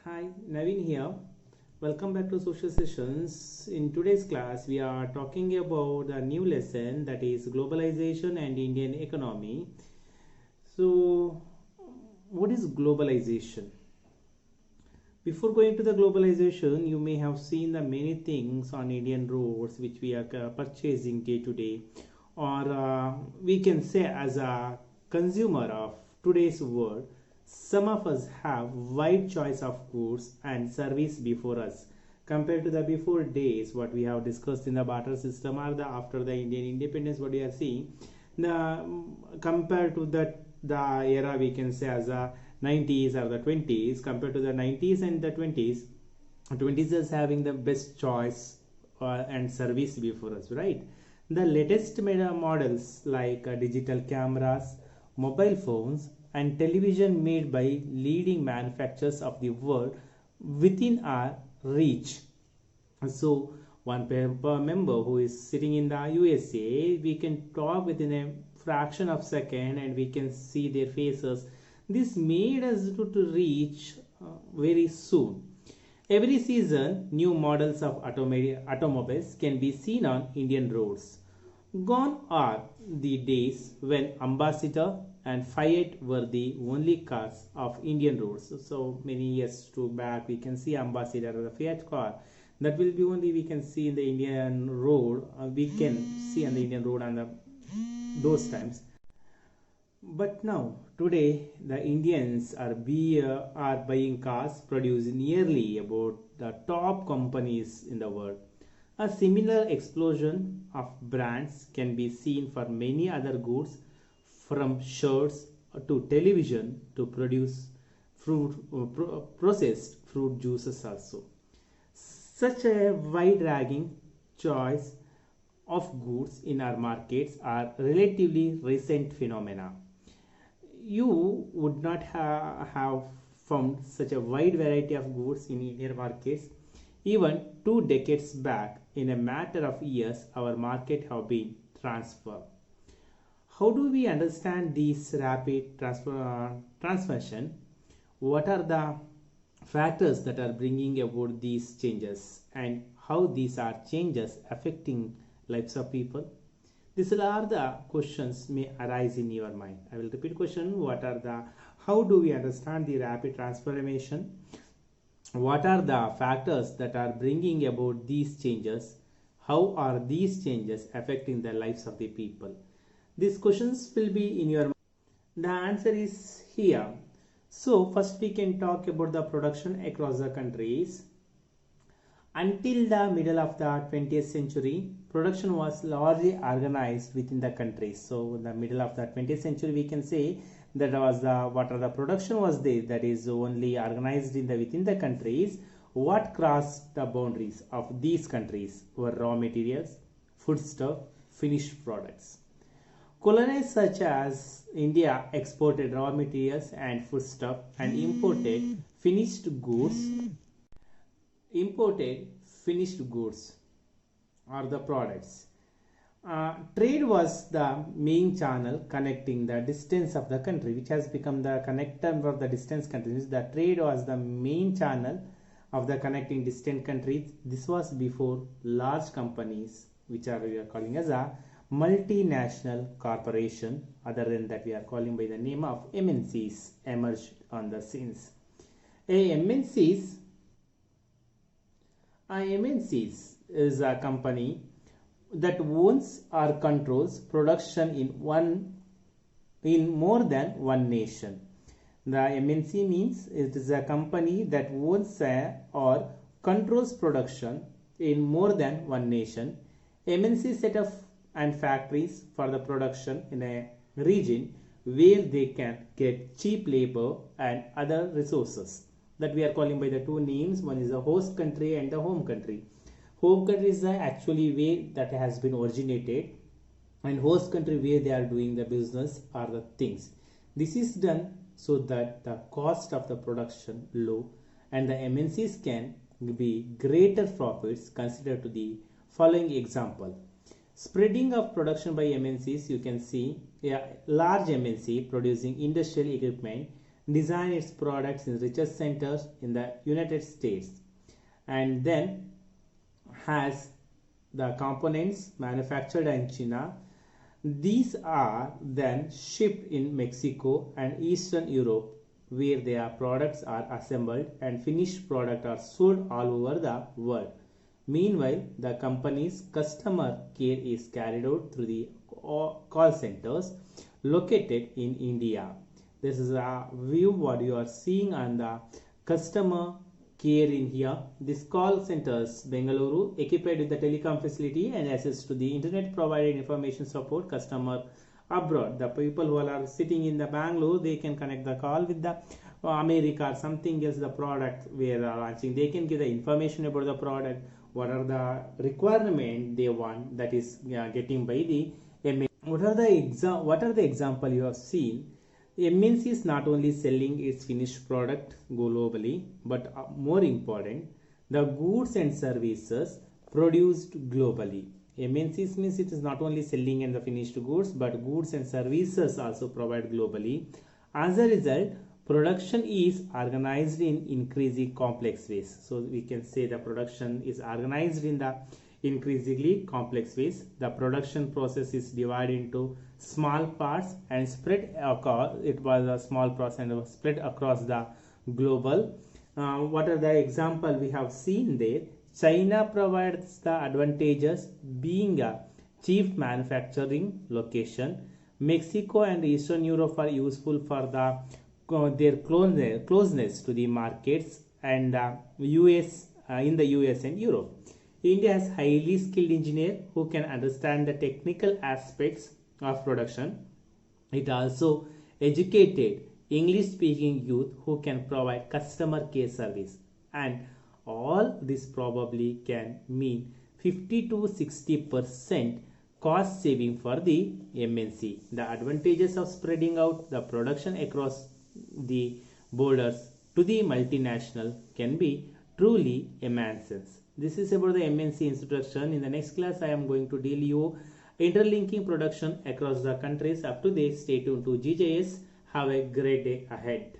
Hi, Naveen here. Welcome back to Social Sessions. In today's class, we are talking about a new lesson that is globalization and Indian economy. So, what is globalization? Before going to the globalization, you may have seen the many things on Indian roads which we are purchasing day to day, or we can say as a consumer of today's world, some of us have wide choice of goods and service before us compared to the before days what we have discussed in the barter system or the after the Indian independence what we are seeing the compared to the era we can say as a 90s or the 20s compared to the 90s and the 20s is having the best choice and service before us, right? The latest models like digital cameras, mobile phones and television made by leading manufacturers of the world within our reach. So one member who is sitting in the USA, we can talk within a fraction of second and we can see their faces. This made us to reach very soon. Every season, new models of automobiles can be seen on Indian roads. Gone are the days when Ambassador and Fiat were the only cars of Indian roads. So many years to back, we can see Ambassador or the Fiat car. That will be only we can see in the Indian road. We can see on the Indian road and those times. But now, today, the Indians are buying cars produced nearly about the top companies in the world. A similar explosion of brands can be seen for many other goods, from shirts to television to processed fruit juices also. Such a wide-ranging choice of goods in our markets are relatively recent phenomena. You would not have found such a wide variety of goods in Indian markets even 2 decades back. In a matter of years, our market have been transformed. How do we understand these rapid transformation? What are the factors that are bringing about these changes and how these are changes affecting lives of people? These are the questions may arise in your mind. I will repeat question. How do we understand the rapid transformation? What are the factors that are bringing about these changes? How are these changes affecting the lives of the people? These questions will be in your mind. The answer is here. So first we can talk about the production across the countries. Until the middle of the 20th century, production was largely organized within the countries. So in the middle of the 20th century, we can say that was the production was there, that is only organized within the countries. What crossed the boundaries of these countries were raw materials, foodstuff, finished products. Colonies such as India exported raw materials and foodstuff and imported finished goods or the products. Trade was the main channel connecting the distance of the country, which has become the connector of the distance countries. The trade was the main channel of the connecting distant countries. This was before large companies, which we are calling as a multinational corporation, other than that we are calling by the name of MNCs, emerged on the scenes. MNCs is a company that owns or controls production in more than one nation. The MNC means it is a company that owns or controls production in more than one nation. MNC set up and factories for the production in a region where they can get cheap labor and other resources, that we are calling by the two names. One is the host country and the home country. Home country is the actually way that has been originated, and host country where they are doing the business or the things. This is done so that the cost of the production low and the MNCs can be greater profits. Consider to the following example. Spreading of production by MNCs, you can see a large MNC producing industrial equipment design its products in research centers in the United States, and then has the components manufactured in China. These are then shipped in Mexico and Eastern Europe, where their products are assembled and finished products are sold all over the world. Meanwhile, the company's customer care is carried out through the call centers located in India. This is a view what you are seeing on the customer care in here. This call centers Bengaluru equipped with the telecom facility and access to the internet provided information support customer abroad. The people who are sitting in the Bangalore, they can connect the call with the America or something else, the product we are launching. They can give the information about the product, what are the requirement they want, that is getting by the MNC. What are the example you have seen? MNC is not only selling its finished product globally, but more important, the goods and services produced globally. MNCs means it is not only selling and the finished goods, but goods and services also provide globally. As a result, production is organized in increasingly complex ways. So we can say the production is organized in the increasingly complex ways. The production process is divided into small parts and spread across. It was a small process and was spread across the global. What are the example we have seen there? China provides the advantages being a chief manufacturing location. Mexico and Eastern Europe are useful for their closeness to the markets, and US in the US and Europe. India has highly skilled engineers who can understand the technical aspects of production. It also educated English speaking youth who can provide customer care service, and all this probably can mean 50 to 60% cost saving for the MNC. The advantages of spreading out the production across the borders to the multinational can be truly immense. This is about the MNC introduction. In the next class, I am going to deal you interlinking production across the countries. Up to this, stay tuned to GJS. Have a great day ahead.